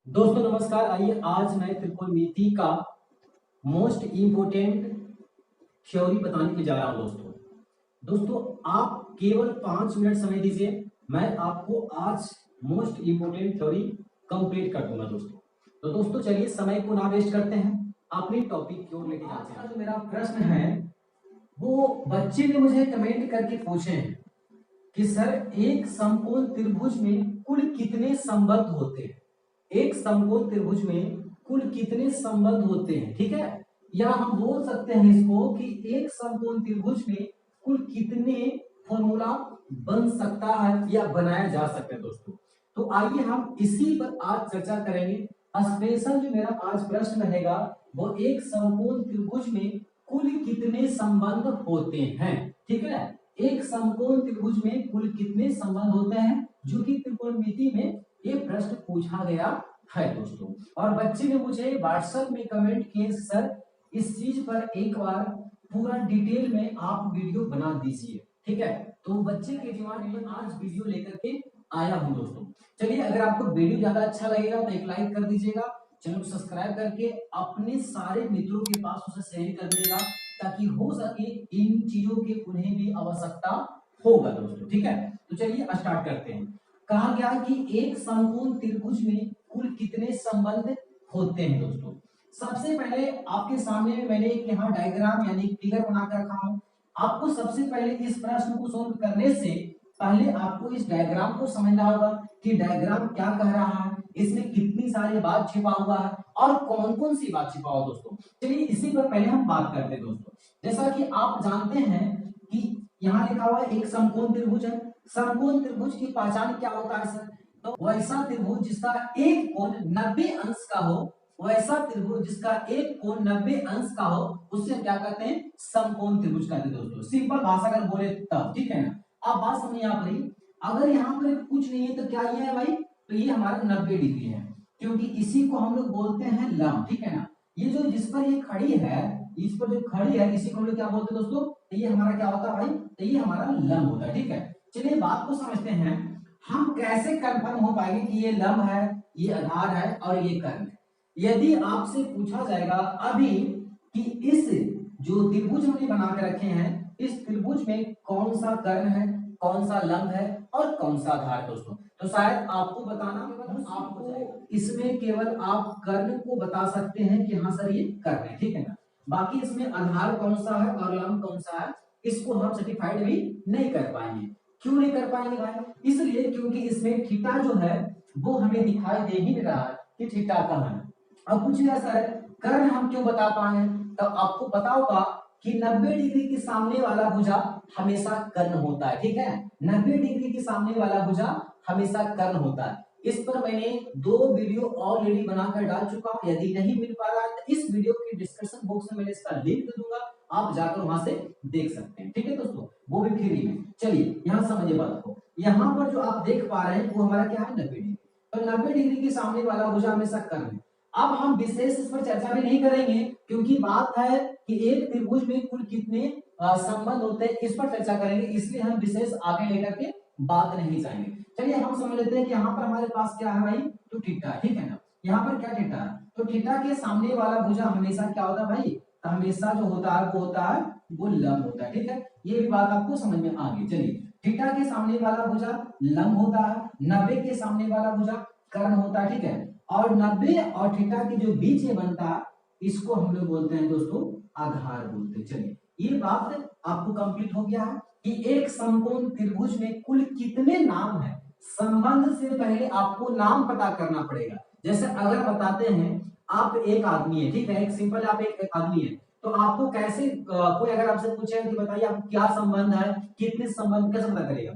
दोस्तों नमस्कार। आइए आज मैं त्रिकोणमिति का मोस्ट इम्पोर्टेंट थ्योरी बताने के जा रहा हूं। दोस्तों आप केवल 5 मिनट समय दीजिए, मैं आपको आज मोस्ट इम्पोर्टेंट थ्योरी कंप्लीट कर दूंगा। दोस्तों चलिए समय को ना वेस्ट करते हैं, अपने टॉपिक की ओर लेके जाते हैं। जो मेरा प्रश्न है वो बच्चे ने मुझे कमेंट करके पूछे हैं कि सर एक समकोण त्रिभुज में कुल कितने संबंध होते हैं। एक समकोण त्रिभुज में कुल कितने संबंध होते हैं, ठीक है। या हम बोल सकते हैं इसको कि एक समकोण त्रिभुज में कुल कितने फॉर्मूला बन सकता है या बनाया जा सकता है। दोस्तों तो आइए हम इसी पर आज चर्चा करेंगे। स्पेशल जो मेरा आज प्रश्न रहेगा वो एक समकोण त्रिभुज में कुल कितने संबंध होते हैं, ठीक है। एक समकोण त्रिभुज में कुल कितने संबंध होते हैं जो कि त्रिकोणमिति में ये प्रश्न पूछा गया है। दोस्तों और बच्चे ने मुझे व्हाट्सएप में कमेंट किए सर इस चीज पर एक बार पूरा डिटेल में आप वीडियो बना दीजिए, ठीक है। तो बच्चे के दिमाग में आज वीडियो लेकर के आया हूं। दोस्तों चलिए, अगर आपको वीडियो ज्यादा अच्छा लगेगा तो एक लाइक कर दीजिएगा, चैनल को सब्सक्राइब करके अपने सारे मित्रों के पास उसे शेयर कर दीजिएगा ताकि हो सके इन चीजों की उन्हें भी आवश्यकता होगा। दोस्तों ठीक है, तो चलिए स्टार्ट करते हैं। कहा गया कि एक समकोण त्रिभुज में कुल कितने संबंध होते हैं। दोस्तों सबसे पहले आपके सामने में मैंने एक यहाँ डायग्राम यानी फिगर बना कर रखा हूं। आपको सबसे पहले इस प्रश्न को सोल्व करने से पहले आपको इस डायग्राम को समझना होगा कि डायग्राम क्या कह रहा है, इसमें कितनी सारी बात छिपा हुआ है और कौन कौन सी बात छिपा हुआ। दोस्तों चलिए इसी पर पहले हम बात करते हैं। दोस्तों जैसा कि आप जानते हैं कि यहाँ लिखा हुआ है एक समकोण त्रिभुज है। समकोण त्रिभुज की पहचान क्या होता है सर? तो वैसा त्रिभुज जिसका एक कोण 90 अंश का हो, वैसा त्रिभुज जिसका एक कोण 90 अंश का हो उसे क्या कहते हैं? समकोण त्रिभुज कहते हैं। दोस्तों सिंपल भाषा अगर बोले तब, ठीक है ना। आप बात समझिए यहाँ पर, अगर यहाँ पर कुछ नहीं है तो क्या ये है भाई? तो ये हमारा 90 डिग्री है, क्योंकि इसी को हम लोग बोलते हैं लंब, ठीक है ना। ये जो जिस पर ये खड़ी है, इस पर जो खड़ी है इसी को हम लोग क्या बोलते हैं दोस्तों? तो ये हमारा क्या होता है भाई? तो ये हमारा लंब होता है, ठीक है। चलिए बात को समझते हैं, हम कैसे कंफर्म हो पाएंगे कि ये लंब है, ये आधार है और ये कर्ण है। यदि आपसे पूछा जाएगा अभी कि इस जो त्रिभुज हमने बना के रखे हैं इस त्रिभुज में कौन सा कर्ण है, कौन सा लंब है और कौन सा आधार है। दोस्तों तो शायद आपको बताना, आपको इसमें केवल आप कर्ण को बता सकते हैं कि हाँ सर ये कर्ण है, ठीक है ना। बाकी इसमें आधार कौन सा है और लंब कौन सा है इसको हम सर्टिफाइड भी नहीं कर पाएंगे। क्यों नहीं कर पाएंगे भाई? इसलिए क्योंकि इसमें थीटा जो है वो हमें दिखाई दे ही नहीं रहा है कि थीटा कहाँ है। अब पूछ लिया सर कर्ण हम क्यों बता पाए? तो आपको पता होगा कि 90 डिग्री के सामने वाला भुजा हमेशा कर्ण होता है, ठीक है। 90 डिग्री के सामने वाला भुजा हमेशा कर्ण होता है। इस पर मैंने 2 वीडियो ऑलरेडी बनाकर डाल चुका हूं। यदि नहीं मिल पा रहा है तो इस वीडियो के डिस्क्रिप्शन बॉक्स में मैंने इसका लिंक दे दूंगा, आप जाकर वहां से देख सकते हैं, ठीक है दोस्तों, वो भी फ्री में। चलिए यहां समझिए बात को, यहां पर जो आप देख पा रहे हैं वो हमारा क्या है? 90 डिग्री। तो 90 डिग्री के सामने वाला भुजा हमेशा कर्ण है। अब हम विशेष इस पर चर्चा भी नहीं करेंगे क्योंकि बात है कि एक त्रिभुज में कुल कितने संबंध होते हैं इस पर चर्चा करेंगे, इसलिए हम विशेष आगे लेकर के बात नहीं जाएंगे। चलिए हम समझ लेते हैं कि यहाँ पर हमारे पास क्या है भाई? तो थीटा, ठीक है ना। यहाँ पर क्या थीटा है? तो थीटा के सामने वाला भुजा हमेशा क्या होता है भाई? तो हमेशा जो होता है वो होता है वो लंब होता है, ठीक है। ये भी बात आपको समझ में आ गई। चलिए थीटा के सामने वाला भुजा लंब होता है, 90 के सामने वाला भुजा कर्ण होता है, ठीक है। और 90 और थीटा के जो बीच में बनता है इसको हम लोग बोलते हैं दोस्तों आधार बोलते हैं। चलिए ये बात आपको कंप्लीट हो गया है कि एक समकोण त्रिभुज में कुल कितने नाम है। संबंध से पहले आपको नाम पता करना पड़ेगा। जैसे अगर बताते हैं आप एक आदमी है, ठीक है, एक सिंपल आप एक आदमी है, तो आपको कैसे कोई अगर आपसे पूछे कि बताइए आप क्या संबंध है, कितने संबंध, कैसे पता करेगा?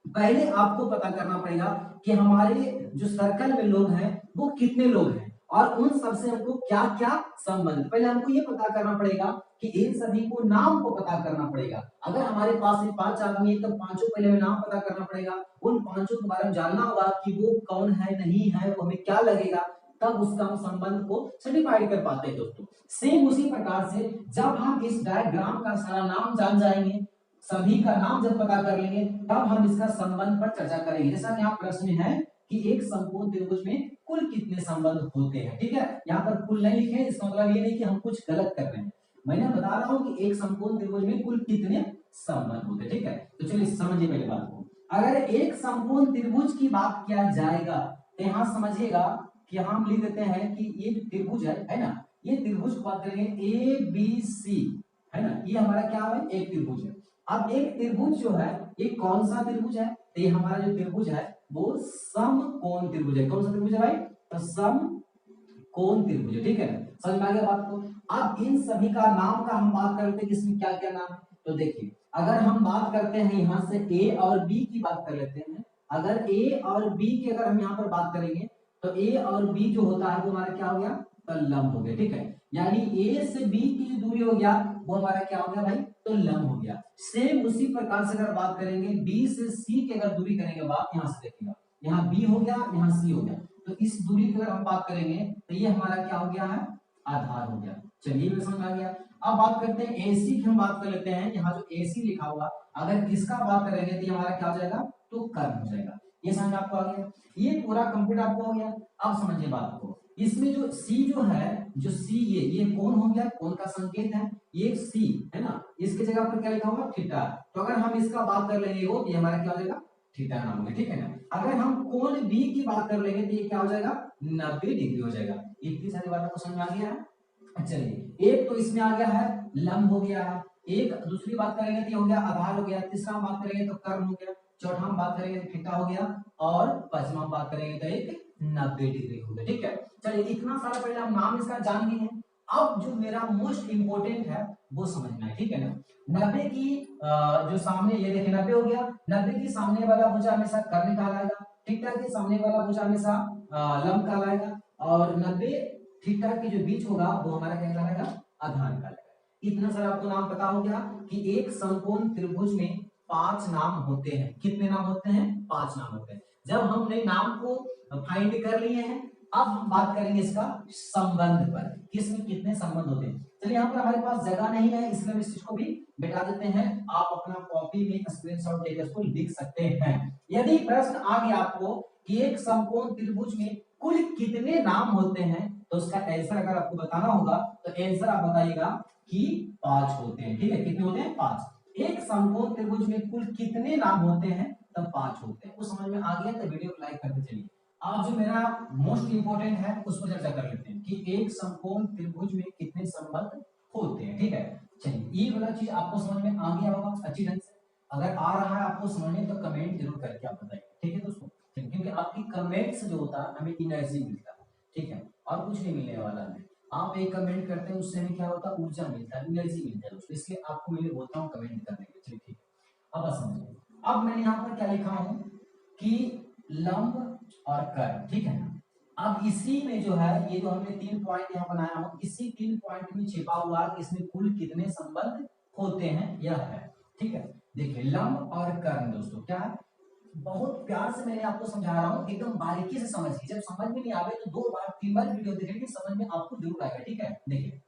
पहले आपको पता करना पड़ेगा कि हमारे जो सर्कल में लोग हैं वो कितने लोग हैं और उन सबसे हमको क्या क्या संबंध, पहले हमको ये पता करना पड़ेगा कि इन सभी को नाम को पता करना पड़ेगा। अगर हमारे पास सिर्फ 5 आदमी है तो पांचों पहले हमें नाम पता करना पड़ेगा, उन पांचों के बारे में जानना होगा कि वो कौन है नहीं है, वो हमें क्या लगेगा, तब उसका हम संबंध को सर्टिफाइड कर पाते हैं। दोस्तों सेम उसी प्रकार से जब हम इस डायग्राम का सारा नाम जान जाएंगे, सभी का नाम जब पता कर लेंगे तब हम इसका संबंध पर चर्चा करेंगे। जैसा कि यहाँ प्रश्न है कि एक समकोण त्रिभुज में कुल कितने संबंध होते हैं। ठीक है, यहाँ पर कुल नहीं लिखे, इसका मतलब ये नहीं कि हम कुछ गलत कर रहे हैं, मैंने बता रहा हूं कि एक समकोण त्रिभुज में कुल कितने संबंध होते हैं। ठीक है, तो चलिए समझिए पहले बात को। अगर एक समकोण त्रिभुज की बात किया जाएगा तो यहाँ समझिएगा कि हम लिख देते हैं कि ये जो त्रिभुज है ना, ये त्रिभुज की बात करेंगे ए बी सी, है ना, ये हमारा क्या है, एक त्रिभुज है। अब एक त्रिभुज जो है ये कौन सा त्रिभुज है, तो ये हमारा जो त्रिभुज है वो समकोण त्रिभुज है। कौन सा त्रिभुज है भाई, तो समकोण त्रिभुज है। ठीक है, समझ में आ गया बात को। अब इन सभी का नाम का हम बात करते हैं कि इसमें क्या क्या नाम है, तो देखिए अगर हम बात करते हैं यहाँ से ए और बी की बात कर लेते हैं, अगर ए और बी की अगर हम यहाँ पर बात करेंगे तो ए और बी जो होता है वो हमारा क्या हो गया, तो लंब हो गया। ठीक है, यानी ए से बी की जो दूरी हो गया वो हमारा क्या हो गया भाई, तो लंब हो गया। सेम उसी प्रकार से अगर बात करेंगे बी से सी की अगर दूरी करेंगे बात, यहाँ से देखिएगा, यहाँ बी हो गया यहाँ सी हो गया, तो इस दूरी की अगर हम बात करेंगे तो ये हमारा क्या हो गया है, आधार हो गया। चलिए ये समझ आ गया। अब बात करते हैं AC की, हम बात कर लेते हैं, यहाँ जो AC लिखा हुआ अगर इसका बात करेंगे तो ये हमारा क्या हो जाएगा, तो कर्म हो जाएगा। ये समझ आपको आ गया, ये पूरा कंप्लीट आपको हो गया। अब समझिए बात को, इसमें जो C जो है, जो C ये कौन हो गया, कौन का संकेत है, ये C है ना, इसके जगह पर क्या लिखा हुआ, थीटा। तो अगर हम इसका बात कर लेंगे वो, ये हमारा क्या हो जाएगा, थीटा नाम होगा। ठीक है ना, अगर हम कोण B की बात कर लेंगे तो ये क्या हो जाएगा, 90 डिग्री हो जाएगा। इतनी सारी बात आपको समझ में आ गया है। चलिए एक तो इसमें आ गया है लंब हो गया है, एक दूसरी बात करेंगे तो ये हो गया आधार हो गया, तीसरा हम बात करेंगे तो कर्म हो गया, चौथा हम बात करेंगे तो थीटा हो गया, और पांचवा हम बात करेंगे तो एक 90 डिग्री हो गया। ठीक है, चलिए इतना सारा पहले हम नाम इसका जान गए हैं। अब जो मेरा मोस्ट इंपोर्टेंट है वो समझना है। ठीक है ना, 90 की जो सामने ये देखिए 90 हो गया, 90 की सामने वाला भुजा हमेशा कर्म कहलाएगा, थीटा के सामने वाला भुजा हमेशा लंब कहलाएगा, और 90 थीटा के जो बीच होगा वो हमारा क्या कहलाएगा, आधार कहलाएगा। इतना सारा आपको नाम पता हो गया कि एक समकोण त्रिभुज में 5 नाम होते हैं। कितने नाम होते हैं, 5 नाम होते हैं। जब हमने नाम को फाइंड कर लिए हैं, अब हम बात करेंगे इसका संबंध पर, किसमें कितने संबंध होते हैं। चलिए यहाँ पर हमारे पास जगह नहीं है इसलिए हम इस चीज को भी बिठा देते हैं, आप अपना कॉपी में स्क्रीनशॉट लेकर इसको लिख सकते हैं। यदि प्रश्न आ गया आपको कि एक समकोण त्रिभुज में कुल कितने नाम होते हैं, तो उसका आंसर अगर आपको बताना होगा तो आंसर आप बताइएगा कि 5 होते हैं। ठीक है, कितने होते हैं, 5। एक समकोण त्रिभुज में कुल कितने नाम होते हैं, तब 5 होते हैं। वो समझ में आ गया तो वीडियो को लाइक करके चलिए। आज जो मेरा मोस्ट इंपोर्टेंट है उस पर चर्चा कर लेते हैं कि एक समकोण त्रिभुज में कितने संबंध होते हैं। ठीक है, चलिए ये वाला चीज आपको समझ में आ गया होगा अच्छी ढंग से। अगर आ रहा है आपको समझ में तो कमेंट जरूर करके आप बताइए। ठीक है दोस्तों, क्योंकि आपकी कमेंट से जो होता है हमें एनर्जी मिलता है। ठीक है, और कुछ नहीं मिलने वाला है। आप एक कमेंट करते हैं उससे हमें क्या होता है, ऊर्जा मिलता है, एनर्जी मिलता है दोस्तों, इसलिए आपको मैं बोलता हूँ कमेंट करने के लिए। चलिए ठीक है, अब समझिए। अब मैंने यहाँ पर क्या लिखा हूँ कि लंब और कर्म। ठीक है ना, अब इसी में जो है ये जो हमने 3 पॉइंट यहाँ बनाया हूँ, इसी 3 पॉइंट में छिपा हुआ है इसमें कुल कितने संबंध होते हैं यह है। ठीक है, देखिए लंब और कर्म दोस्तों क्या है, बहुत प्यार से मैंने आपको समझा रहा हूँ, एकदम बारीकी से समझिए। जब समझ में नहीं आवे तो 2 बार 3 बार वीडियो देखेंगे, समझ में आपको जरूर आएगा। ठीक है, देखिए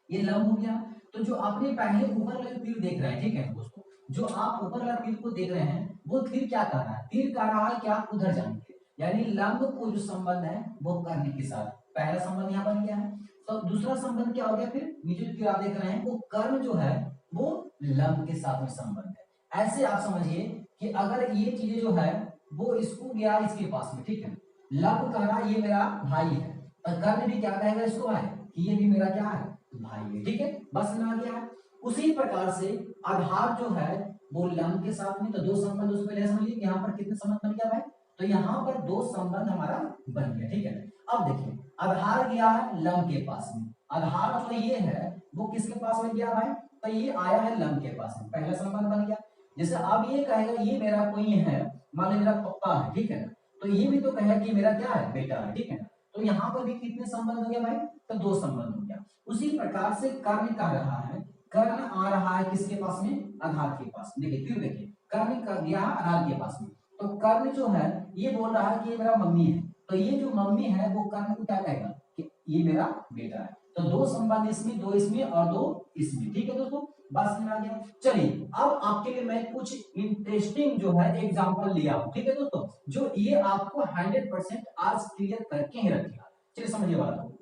ये लंब हो गया, तो जो आपने पहले ऊपर वाले तीर देख रहे हैं, ठीक है दोस्तों, जो आप ऊपर वाले तीर को देख रहे हैं वो तीर क्या कर रहा है, तीर कह रहा है कि आप उधर जाएंगे, यानी लंब को जो संबंध है वो कर्ण के साथ, पहला संबंध यहाँ बन गया है। तो दूसरा संबंध क्या हो गया, फिर नीचे जो तीर आप देख रहे हैं वो कर्ण जो है वो लंब के साथ में संबंध है। ऐसे आप समझिए कि अगर ये चीजें जो है वो इसको गया इसके पास में, ठीक है, लंब कह रहा ये मेरा भाई है, और कर्ण भी क्या कहेगा इसको भाई कि ये भी मेरा क्या है, भाई है। ठीक है, बस में आ गया है। उसी प्रकार से आधार जो है वो लंब के साथ में, तो 2 संबंध उसमें ले समझिए, यहाँ पर कितने संबंध बन गया भाई, तो यहाँ पर 2 संबंध हमारा बन गया। ठीक है, अब देखिए आधार गया है लंब के पास में, आधार जो ये है वो किसके पास में गया भाई, तो ये आया है लंब के पास में, पहला संबंध बन गया। जैसे अब ये कहेगा ये मेरा कोई है, मान लो मेरा पप्पा है, ठीक है ना, तो ये भी तो कहेगा कि मेरा क्या है, बेटा है। ठीक है ना, तो यहाँ पर भी कितने संबंध हो गया भाई, तो 2 संबंध हो गया। उसी प्रकार से कर्ण कह रहा है, कर्ण आ रहा है किसके पास में, आधार के पास। देखिए फिर देखिए कर्ण का गया आधार के पास में, तो कर्ण जो है ये बोल रहा है कि ये मेरा मम्मी है, तो ये जो मम्मी है वो कर्ण को क्या कहेगा कि ये मेरा बेटा है। तो 2 संबंध इसमें, 2 इसमें और 2 इसमें। ठीक है दोस्तों, बात समझ में आ गया। चलिए अब आपके लिए मैं कुछ इंटरेस्टिंग जो है एग्जांपल लिया हूं, ठीक है दोस्तों, जो ये आपको 100% आज क्लियर करके ही रखेगा। चलिए समझिए बात को।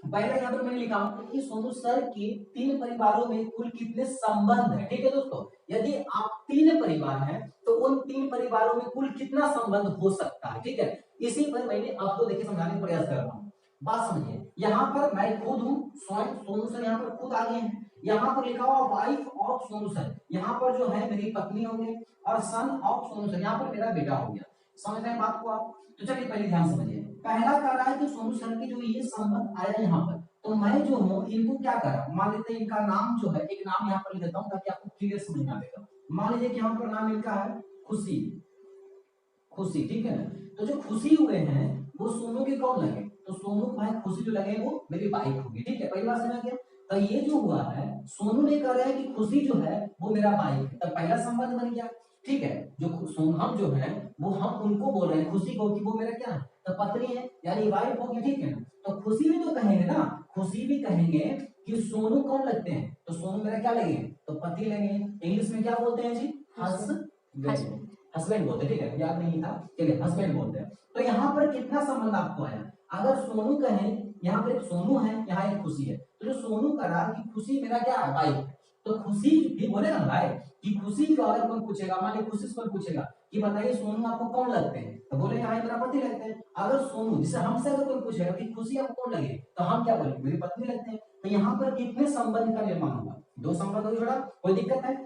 पहले यहाँ पर मैंने लिखा हूं कि सोनू सर के 3 परिवारों में कुल कितने संबंध है, ठीक है दोस्तों। यदि आप 3 परिवार हैं तो उन 3 परिवारों में कुल कितना संबंध हो सकता है, ठीक है। इसी पर मैंने आपको देखिए समझाने का प्रयास कर रहा हूँ। बात समझिए, यहाँ पर मैं खुद हूँ, स्वयं सोनू सर यहाँ पर खुद आगे हैं। यहाँ पर लिखा हुआ वाइफ ऑफ सोनू सर, यहाँ पर जो है मेरी पत्नी होंगे, और सन ऑफ सोनू सर यहाँ पर मेरा बेटा हो गया। समझ रहे हैं बात को आप। तो चलिए पहले ध्यान समझिए। पहला कह रहा है कि सोनू सर के जो ये संबंध आया यहाँ पर, तो मैं जो हूँ इनको क्या करा, मान लेते हैं इनका नाम जो है, एक नाम यहाँ पर लिख देता हूँ ताकि आपको क्लियर समझ में आएगा। मान लीजिए कि यहाँ पर नाम इनका है खुशी, खुशी, ठीक है ना। तो जो खुशी हुए हैं वो सोनू के कौन लगे, तो सोनू भाई खुशी जो लगे वो मेरी वाइफ होगी, ठीक है। पहली बात समझ गया। तो ये जो हुआ है, सोनू ने कह रहा है कि खुशी जो है वो मेरा वाइफ है, तो पहला संबंध बन गया, ठीक है। जो हम जो है वो हम उनको बोल रहे हैं खुशी को कि वो मेरा क्या है, तो पत्नी है, यानी वाइफ होगी, ठीक है ना। तो खुशी भी तो कहेंगे ना, खुशी भी कहेंगे कि सोनू कौन लगते हैं, तो सोनू मेरा क्या लगेंगे, तो पति लगेंगे। इंग्लिश में क्या बोलते हैं जी, हस्बैंड, हस्बैंड बोलते हैं, ठीक है, याद नहीं था, चलिए हस्बैंड बोलते हैं। तो यहाँ पर कितना संबंध आपको आया, अगर सोनू कहें, यहाँ पर एक सोनू है, यहाँ एक खुशी है, तो जो सोनू करा कि खुशी मेरा क्या है, वाइफ है, तो खुशी भी बोले ना भाई कि खुशी को अगर कोई पूछेगा, मान लीजिए खुशी से कोई पूछेगा कि बताइए सोनू आपको कौन लगते हैं, तो बोले हाँ मेरा पति लगते हैं। अगर सोनू जैसे हमसे अगर कोई पूछेगा कि खुशी आपको कौन लगे, तो हम क्या बोलेंगे, मेरी पत्नी लगते हैं। तो यहाँ पर कितने संबंध का निर्माण हुआ, 2 संबंध हो जोड़ा, कोई दिक्कत है।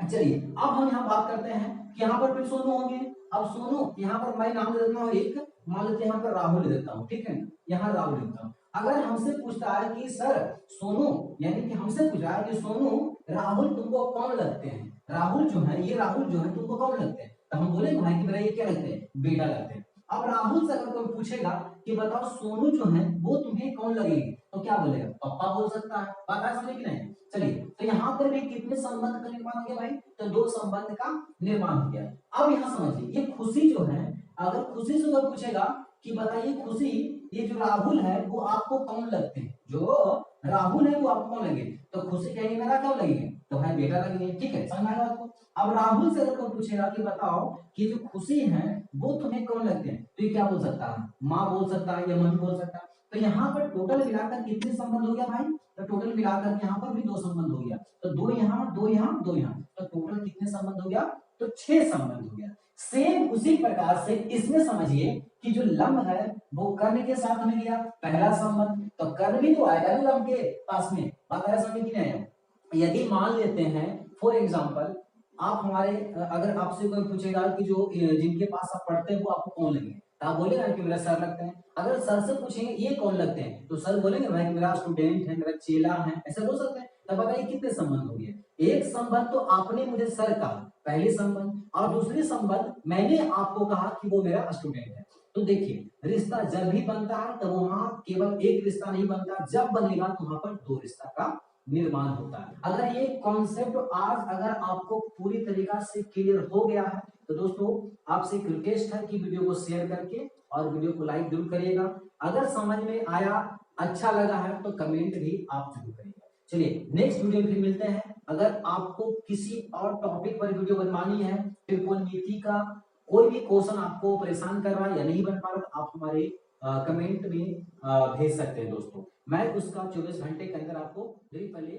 चलिए अब हम यहाँ बात करते हैं कि यहाँ पर फिर सोनू होंगे। अब सोनू यहाँ पर मैं नाम दे देता हूँ एक, मान लेते हैं यहाँ पर राहुल ले देता हूँ, ठीक है, यहाँ राहुल लिखता हूँ। अगर हमसे पूछता है कि सर सोनू, यानी कि हमसे पूछा है कि सोनू राहुल तुमको कौन लगते हैं, राहुल जो है, ये राहुल जो है तुमको कौन लगते हैं, तो हम बोलेंगे भाई कि मेरा ये क्या लगते हैं, बेटा लगते हैं। अब राहुल से अगर कोई पूछेगा कि बताओ सोनू जो है वो तुम्हें कौन लगेंगे, तो क्या बोलेगा, पापा बोल सकता है। बात है समझ कि नहीं। चलिए तो यहाँ पर भी कितने संबंध का निर्माण हो गया भाई, तो 2 संबंध का निर्माण हो गया। अब यहाँ समझिए, ये खुशी जो है, अगर खुशी से कोई पूछेगा कि बताइए खुशी, ये जो राहुल है वो आपको कौन लगते हैं, जो राहुल है वो आपको कौन लगे, तो खुशी कहेंगे मेरा क्या लगेंगे, तो भाई बेटा लगेंगे, ठीक है, समझ में आएगा आपको। अब राहुल से अगर कोई पूछेगा कि बताओ कि जो खुशी है वो तुम्हें कौन लगते हैं, तो ये क्या बोल सकता है, माँ बोल सकता है या मम्मी बोल सकता है। तो यहाँ पर टोटल मिलाकर कितने संबंध हो गया भाई, तो टोटल मिलाकर यहाँ पर भी 2 संबंध हो गया, तो 2 यहाँ 2 यहाँ 2 यहाँ, तो टोटल कितने संबंध हो गया, तो 6 संबंध हो गया। सेम उसी प्रकार से इसमें समझिए कि जो लंब है वो कर्ण के साथ में गया, पहला संबंध, तो कर्ण भी तो आएगा ना लंब के पास में, बात है समझ कि नहीं। यदि मान लेते हैं फॉर एग्जांपल, आप हमारे अगर आपसे कोई पूछेगा कि जो जिनके पास आप पढ़ते हैं वो आपको कौन लगेंगे, तो आप बोलेगा कि मेरा सर लगते हैं। अगर सर से पूछेंगे ये कौन लगते हैं, तो सर बोलेंगे भाई मेरा स्टूडेंट है, मेरा चेला है, ऐसा बोल सकते हैं। तब बताइए कितने संबंध हो गए, एक संबंध तो आपने मुझे सर कहा, पहले संबंध, और दूसरे संबंध मैंने आपको कहा कि वो मेरा स्टूडेंट है। तो देखिए रिश्ता जब भी बनता है तो वहां केवल एक रिश्ता नहीं बनता, जब बनेगा तो वहां पर 2 रिश्ता का निर्माण होता है। अगर ये कॉन्सेप्ट आज अगर आपको पूरी तरीका से क्लियर हो गया है, तो दोस्तों आपसे एक रिक्वेस्ट है कि वीडियो को शेयर करके और वीडियो को लाइक जरूर करिएगा। अगर समझ में आया, अच्छा लगा है, तो कमेंट भी आप जरूर करिएगा। चलिए नेक्स्ट वीडियो में फिर मिलते हैं। अगर आपको किसी और टॉपिक पर वीडियो बनवानी है, त्रिकोणमिति का कोई भी क्वेश्चन आपको परेशान कर रहा है या नहीं बन पा रहा, तो आप हमारे कमेंट में भेज सकते हैं दोस्तों। मैं उसका 24 घंटे के अंदर आपको पहले